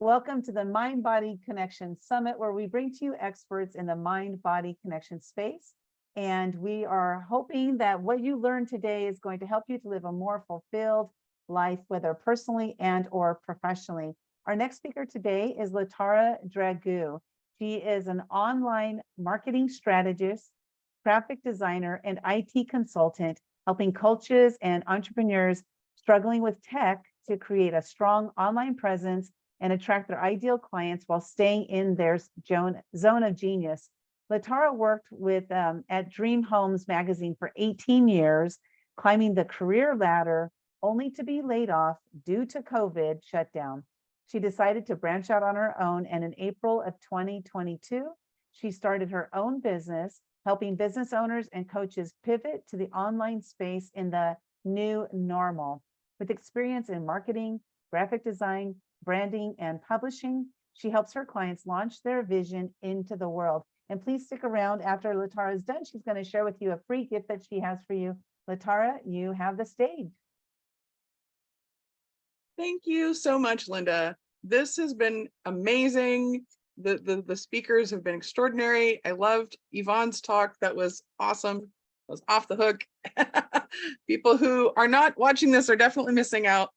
Welcome to the Mind-Body Connection Summit, where we bring to you experts in the mind-body connection space. And we are hoping that what you learned today is going to help you to live a more fulfilled life, whether personally and or professionally. Our next speaker today is Latara Dragoo. She is an online marketing strategist, graphic designer, and IT consultant, helping coaches and entrepreneurs struggling with tech to create a strong online presence and attract their ideal clients while staying in their zone of genius. Latara worked with at Dream Homes magazine for 18 years, climbing the career ladder, only to be laid off due to COVID shutdown. She decided to branch out on her own, and in April of 2022, she started her own business, helping business owners and coaches pivot to the online space in the new normal. With experience in marketing, graphic design, branding, and publishing, she helps her clients launch their vision into the world. And please stick around after Latara is done. She's going to share with you a free gift that she has for you. Latara, you have the stage. Thank you so much, Linda. This has been amazing. The speakers have been extraordinary. I loved Yvonne's talk. That was awesome. It was off the hook. People who are not watching this are definitely missing out.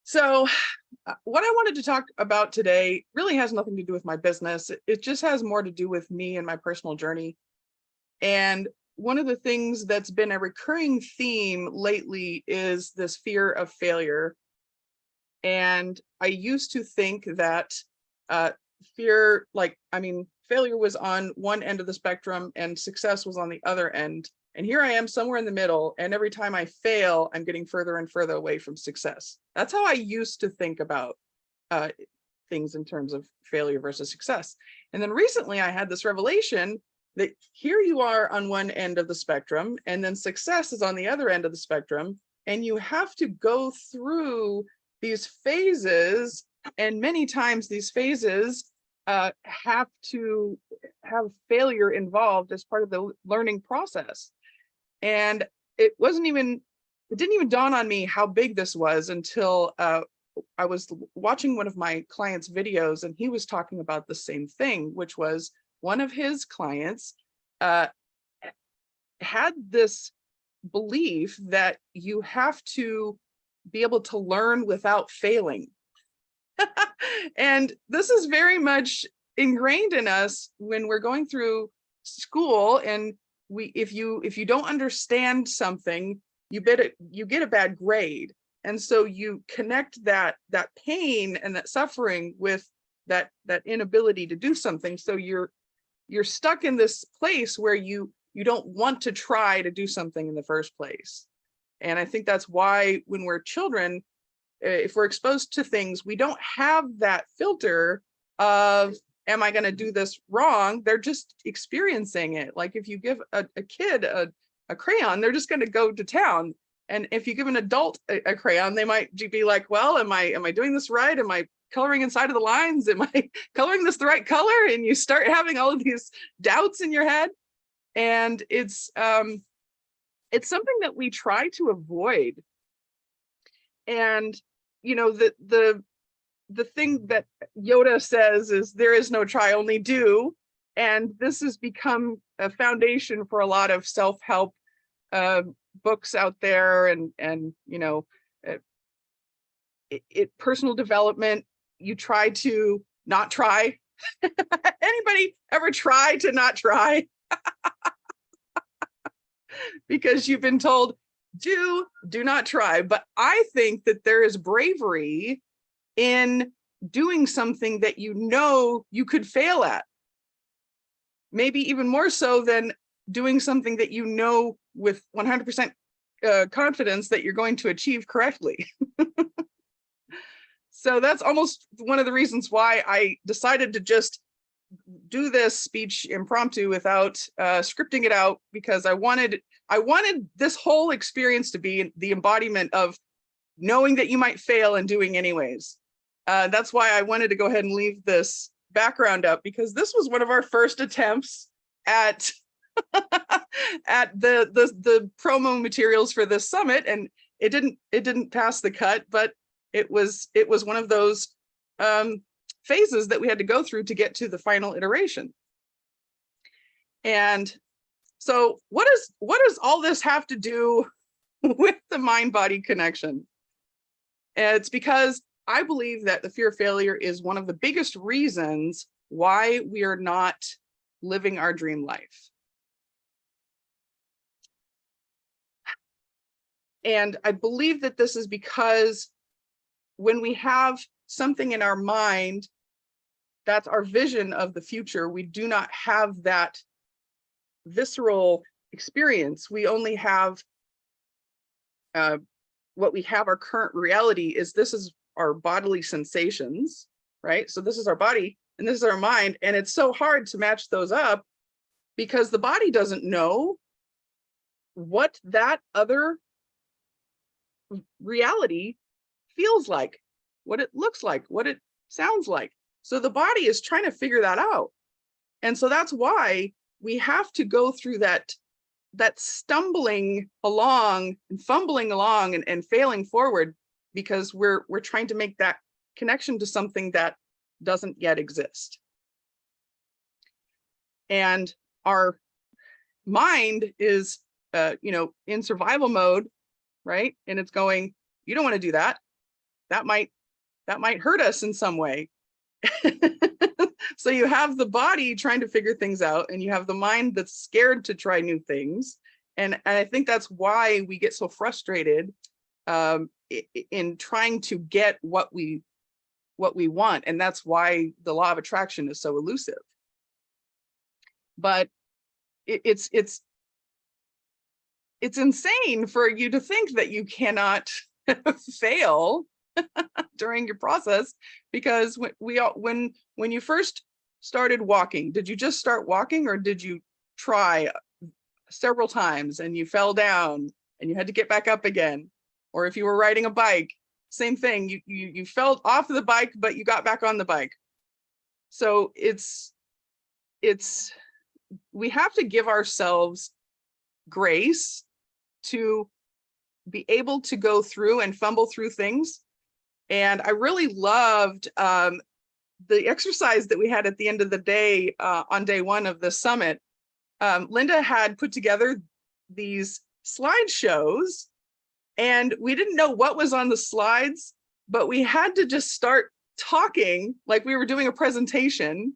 So what I wanted to talk about today really has nothing to do with my business. It just has more to do with me and my personal journey. And one of the things that's been a recurring theme lately is this fear of failure. And I used to think that failure was on one end of the spectrum and success was on the other end. And here I am somewhere in the middle, and every time I fail, I'm getting further and further away from success. That's how I used to think about things in terms of failure versus success. And then recently I had this revelation that here you are on one end of the spectrum, and then success is on the other end of the spectrum, and you have to go through these phases, and many times these phases have to have failure involved as part of the learning process. And it didn't even dawn on me how big this was until I was watching one of my clients' videos, and he was talking about the same thing, which was one of his clients had this belief that you have to be able to learn without failing. And this is very much ingrained in us when we're going through school, and if you don't understand something, you get a bad grade. And so you connect that pain and that suffering with that inability to do something. So you're stuck in this place where you don't want to try to do something in the first place. And I think that's why when we're children, if we're exposed to things, we don't have that filter of, am I going to do this wrong? They're just experiencing it. Like if you give a kid a crayon, they're just going to go to town. And if you give an adult a crayon, they might be like, well, am I doing this right? Am I coloring inside of the lines? Am I coloring this the right color? And you start having all of these doubts in your head. And it's something that we try to avoid. And you know, the thing that Yoda says is there is no try, only do. And this has become a foundation for a lot of self-help books out there, and you know, personal development. You try to not try. Anybody ever try to not try? Because you've been told, do not try. But I think that there is bravery in doing something that you know you could fail at. Maybe even more so than doing something that you know with 100% confidence that you're going to achieve correctly. So that's almost one of the reasons why I decided to just do this speech impromptu without scripting it out, because I wanted this whole experience to be the embodiment of knowing that you might fail and doing anyways. That's why I wanted to go ahead and leave this background up, because this was one of our first attempts at at the promo materials for this summit, and it didn't pass the cut, but it was one of those phases that we had to go through to get to the final iteration. And so what does all this have to do with the mind-body connection? It's because I believe that the fear of failure is one of the biggest reasons why we are not living our dream life. And I believe that this is because when we have something in our mind, that's our vision of the future, we do not have that visceral experience. We only have what we have, our current reality is this is our bodily sensations, right? So this is our body and this is our mind. And it's so hard to match those up because the body doesn't know what that other reality feels like, what it looks like, what it sounds like. So the body is trying to figure that out. And so that's why we have to go through that stumbling along and fumbling along and failing forward, because we're trying to make that connection to something that doesn't yet exist. And our mind is in survival mode, right? And it's going, you don't want to do that. That might hurt us in some way. So you have the body trying to figure things out, and you have the mind that's scared to try new things. And I think that's why we get so frustrated in trying to get what we want. And that's why the law of attraction is so elusive. But it's insane for you to think that you cannot fail during your process, because when you first started walking, did you just start walking, or did you try several times and you fell down and you had to get back up again? Or if you were riding a bike, same thing, you fell off the bike but you got back on the bike. So we have to give ourselves grace to be able to go through and fumble through things. And I really loved the exercise that we had at the end of the day on day one of the summit. Linda had put together these slideshows, and we didn't know what was on the slides, but we had to just start talking like we were doing a presentation.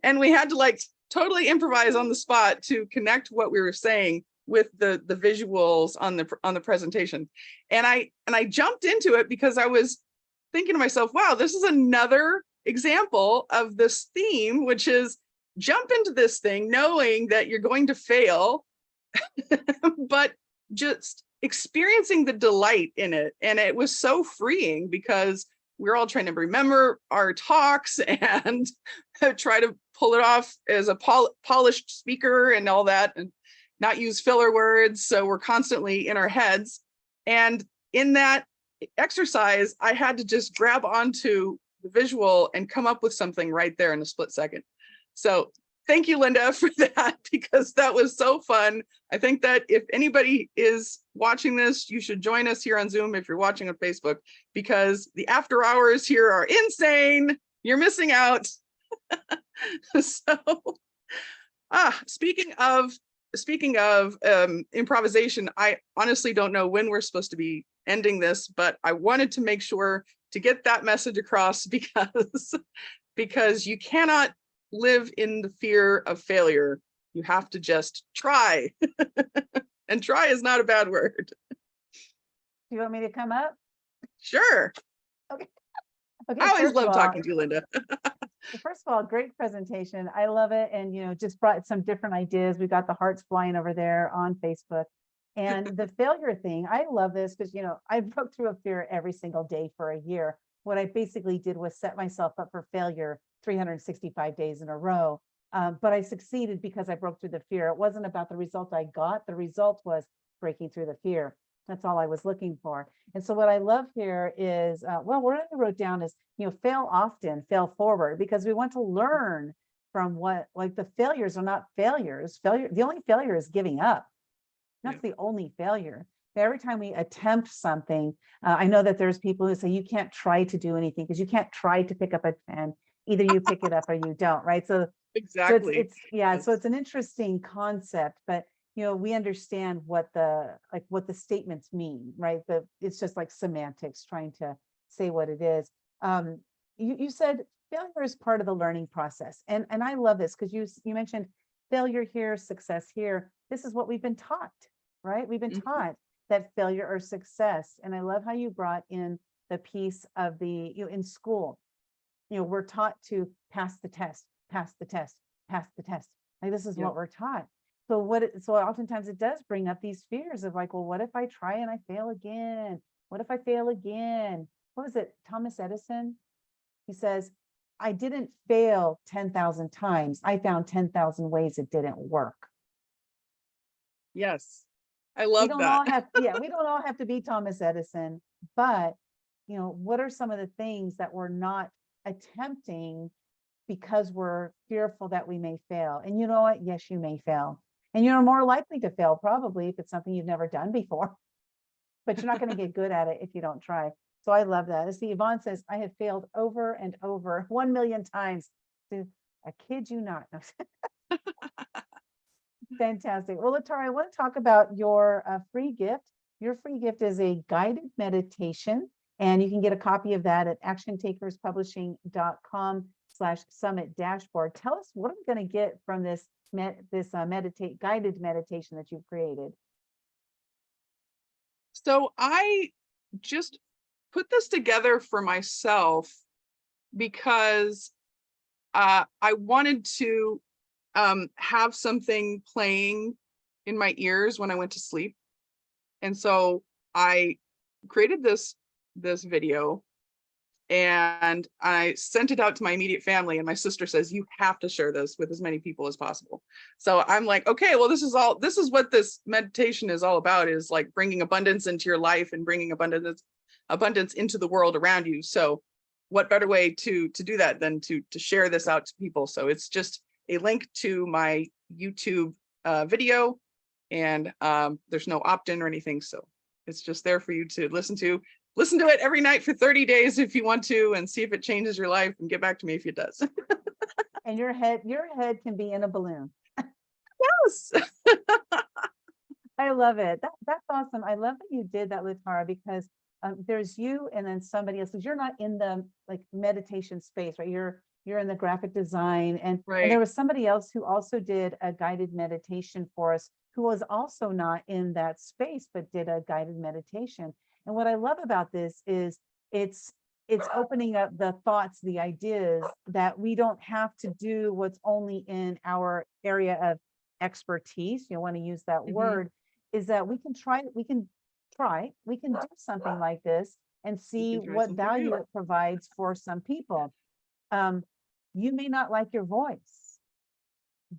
And we had to totally improvise on the spot to connect what we were saying with the visuals on the presentation. And I jumped into it because I was thinking to myself, wow, this is another example of this theme, which is jump into this thing knowing that you're going to fail, but just experiencing the delight in it. And it was so freeing because we're all trying to remember our talks and try to pull it off as a polished speaker and all that, and not use filler words. So we're constantly in our heads. And in that exercise, I had to just grab onto the visual and come up with something right there in a split second. So thank you, Linda, for that, because that was so fun. I think that if anybody is watching this, you should join us here on Zoom if you're watching on Facebook, because the after hours here are insane. You're missing out. So, speaking of improvisation, I honestly don't know when we're supposed to be ending this, but I wanted to make sure to get that message across, because you cannot live in the fear of failure. You have to just try. And try is not a bad word. Do you want me to come up? Sure. Okay. I always love talking to you, Linda. First of all, great presentation. I love it. And, just brought some different ideas. We got the hearts flying over there on Facebook. And the failure thing, I love this because, I broke through a fear every single day for a year. What I basically did was set myself up for failure 365 days in a row. But I succeeded because I broke through the fear. It wasn't about the result I got. The result was breaking through the fear. That's all I was looking for. And so what I love here is, what I wrote down is, fail often, fail forward, because we want to learn from the failures are not failures. The only failure is giving up. That's the only failure. every time we attempt something, I know that there's people who say you can't try to do anything because you can't try to pick up a pen. Either you pick it up or you don't, right? So Exactly. so Yes. it's an interesting concept, but we understand what the statements mean, right? It's just like semantics trying to say what it is. You said failure is part of the learning process, and I love this because you mentioned failure here, success here. This is what we've been taught, right? We've been Mhm. taught that failure or success, and I love how you brought in the piece of in school, we're taught to pass the test, pass the test, pass the test. Like this is Yep. what we're taught. So oftentimes it does bring up these fears of like, well, what if I try and I fail again? What if I fail again? What was it? Thomas Edison? He says, I didn't fail 10,000 times. I found 10,000 ways it didn't work. Yes. I We love don't that. all have, yeah, we don't all have to be Thomas Edison, but what are some of the things that we're not attempting because we're fearful that we may fail? And you know what? Yes, you may fail. And you're more likely to fail probably if it's something you've never done before, but you're not going to get good at it if you don't try. So I love that. As Yvonne says, I have failed over and over 1 million times. I kid you not. Fantastic. Well, Latara, I want to talk about your free gift. Your free gift is a guided meditation, and you can get a copy of that at actiontakerspublishing.com/summit dashboard. Tell us, what are we going to get from this guided meditation that you've created? So I just put this together for myself because I wanted to have something playing in my ears when I went to sleep. And so I created this video, and I sent it out to my immediate family, and my sister says, you have to share this with as many people as possible. So I'm like, okay, well, this is what this meditation is all about, is like bringing abundance into your life and bringing abundance into the world around you. So what better way to do that than to share this out to people? So it's just a link to my YouTube video, and there's no opt-in or anything. So it's just there for you to listen to it every night for 30 days if you want to, and see if it changes your life, and get back to me if it does. And your head can be in a balloon. Yes. I love it. That's awesome. I love that you did that, Latara, because there's you and then somebody else, because you're not in the like meditation space, right? You're in the graphic design, and there Right. was somebody else who also did a guided meditation for us, who was also not in that space but did a guided meditation. And what I love about this is it's opening up the thoughts, the ideas, that we don't have to do what's only in our area of expertise. You want to use that word, is that we can do something like this and You see can try what something value new. it provides for some people. You may not like your voice,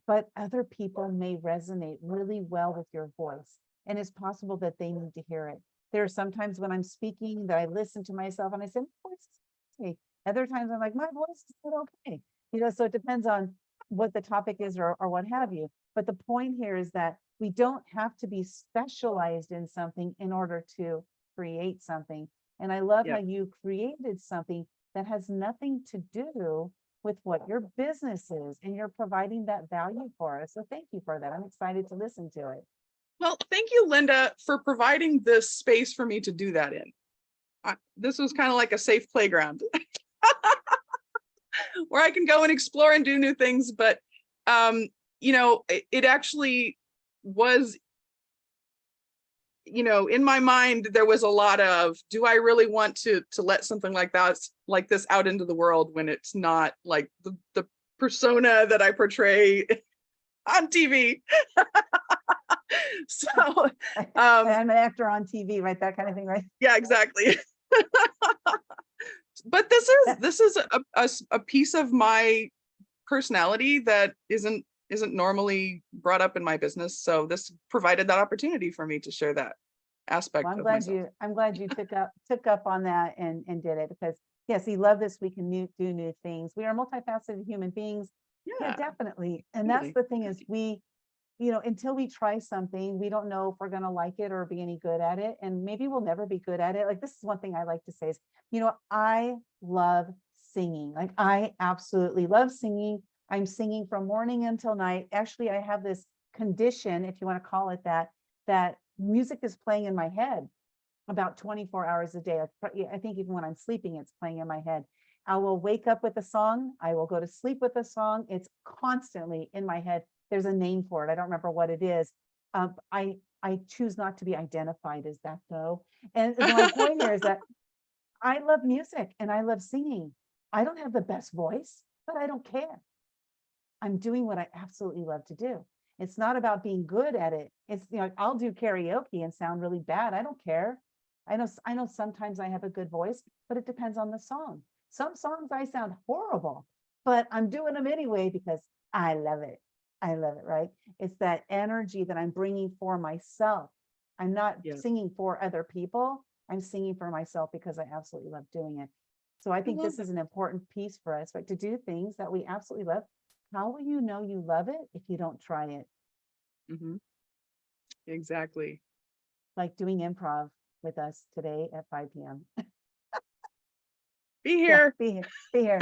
but other people may resonate really well with your voice. And it's possible that they need to hear it. There are sometimes when I'm speaking that I listen to myself and I say, my voice is okay. Other times I'm like, my voice is not okay. So it depends on what the topic is, or what have you. But the point here is that we don't have to be specialized in something in order to create something. And I love how Yeah. you created something that has nothing to do with what your business is, and you're providing that value for us. So thank you for that. I'm excited to listen to it. Well, thank you, Linda, for providing this space for me to do that in. This was kind of like a safe playground where I can go and explore and do new things. But it actually was, in my mind, there was a lot of, do I really want to let something like this out into the world when it's not like the persona that I portray on TV? So I'm an actor on TV, right? That kind of thing, right? yeah, exactly. But this is a piece of my personality that isn't normally brought up in my business. So this provided that opportunity for me to share that aspect Well, of myself. I'm glad you took up on that and did it, because yes, we love this. We can do new things. We are multifaceted human beings. Yeah, Yeah, definitely. And that's totally. the thing, is we until we try something, we don't know if we're going to like it or be any good at it. And maybe we'll never be good at it. Like, this is one thing I like to say is, I love singing. Like, I absolutely love singing. I'm singing from morning until night. Actually, I have this condition, if you want to call it that, that music is playing in my head about 24 hours a day. I think even when I'm sleeping, it's playing in my head. I will wake up with a song. I will go to sleep with a song. It's constantly in my head. There's a name for it. I don't remember what it is. I choose not to be identified as that, though. And my point here is that I love music and I love singing. I don't have the best voice, but I don't care. I'm doing what I absolutely love to do. It's not about being good at it. It's, I'll do karaoke and sound really bad. I don't care. I know sometimes I have a good voice, but it depends on the song. Some songs I sound horrible, but I'm doing them anyway because I love it. I love it, right? It's that energy that I'm bringing for myself. I'm not Yeah. singing for other people. I'm singing for myself because I absolutely love doing it. So I think this is an important piece for us, right? To do things that we absolutely love. How will you know you love it if you don't try it? Mm-hmm. Exactly. Like doing improv with us today at 5 p.m. Be here. Yeah, be here.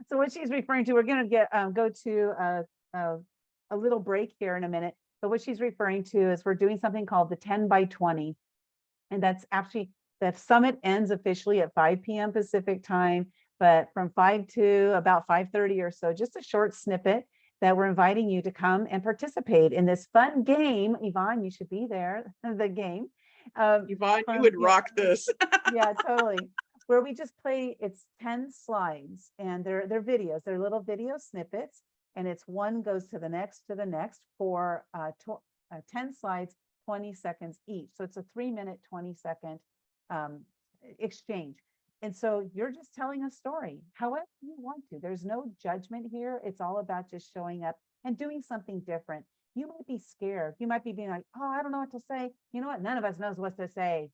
So what she's referring to, we're going to go to a little break here in a minute. But what she's referring to is we're doing something called the 10 by 20. And that's actually, the summit ends officially at 5 p.m. Pacific time, but from 5 to about 5:30 or so, just a short snippet that we're inviting you to come and participate in this fun game. Yvonne, you should be there, the game. Yvonne, you would rock this. Yeah, totally. Where we just play, it's 10 slides and they're videos, they're little video snippets, and it's one goes to the next for 10 slides, 20 seconds each. So it's a 3-minute, 20-second exchange. And so you're just telling a story however you want to. There's no judgment here. It's all about just showing up and doing something different. You might be scared. You might be being like, oh, I don't know what to say. You know what? None of us knows what to say.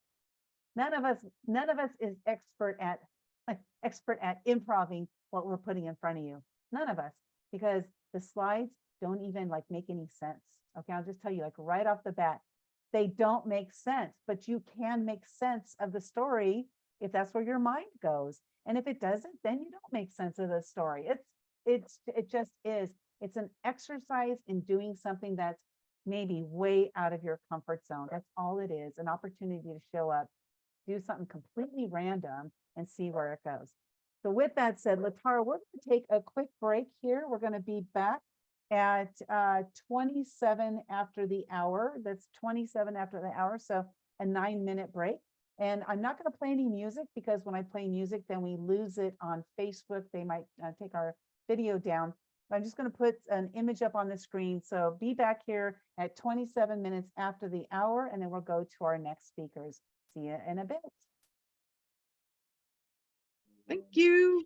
None of us is expert at improving what we're putting in front of you. None of us, because the slides don't even like make any sense. Okay, I'll just tell you, like, right off the bat, they don't make sense, but you can make sense of the story if that's where your mind goes. And if it doesn't, then you don't make sense of the story. It just is. It's an exercise in doing something that's maybe way out of your comfort zone. That's all it is, an opportunity to show up, do something completely random and see where it goes. So with that said, Latara, we're going to take a quick break here. We're going to be back at 27 after the hour. That's 27 after the hour. So a 9-minute break. And I'm not going to play any music because when I play music, then we lose it on Facebook. They might take our video down. I'm just going to put an image up on the screen. So be back here at 27 minutes after the hour, and then we'll go to our next speakers. See you in a bit. Thank you.